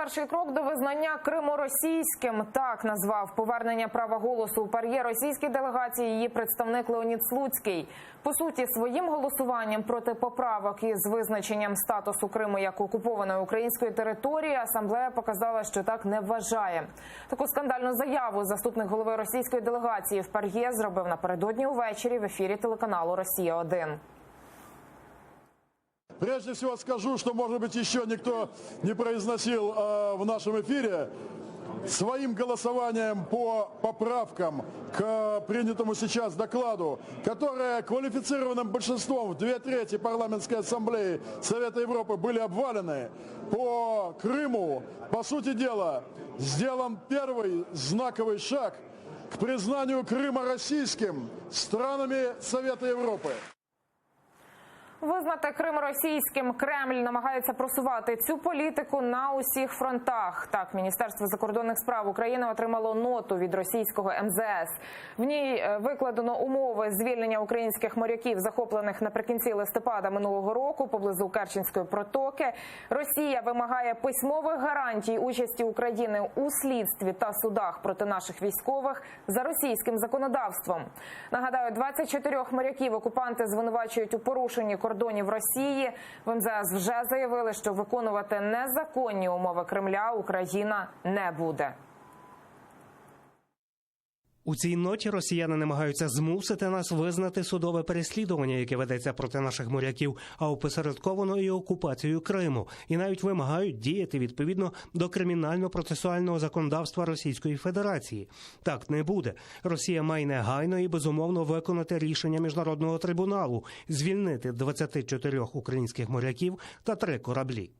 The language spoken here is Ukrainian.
перший крок до визнання Криму російським. Так назвав повернення права голосу у ПАРЄ російській делегації її представник Леонід Слуцький. По суті, своїм голосуванням проти поправок із визначенням статусу Криму як окупованої української території асамблея показала, що так не вважає. Таку скандальну заяву заступник голови російської делегації в ПАРЄ зробив напередодні увечері в ефірі телеканалу «Росія-1». Прежде всего скажу, что, может быть, еще никто не произносил в нашем эфире. Своим голосованием по поправкам к принятому сейчас докладу, которые квалифицированным большинством в 2/3 парламентской ассамблеи Совета Европы были обвалены, по Крыму, по сути дела, сделан первый знаковый шаг к признанию Крыма российским странами Совета Европы. Визнати Крим російським Кремль намагається просувати цю політику на усіх фронтах. Так, Міністерство закордонних справ України отримало ноту від російського МЗС. В ній викладено умови звільнення українських моряків, захоплених наприкінці листопада минулого року поблизу Керченської протоки. Росія вимагає письмових гарантій участі України у слідстві та судах проти наших військових за російським законодавством. Нагадаю, 24 моряків окупанти звинувачують у порушенні кордонів Росії. В МЗС вже заявили, що виконувати незаконні умови Кремля Україна не буде. У цій ноті росіяни намагаються змусити нас визнати судове переслідування, яке ведеться проти наших моряків, а опосередковано і окупацію Криму. І навіть вимагають діяти відповідно до кримінально-процесуального законодавства Російської Федерації. Так не буде. Росія має негайно і безумовно виконати рішення Міжнародного трибуналу, звільнити 24 українських моряків та 3 кораблі.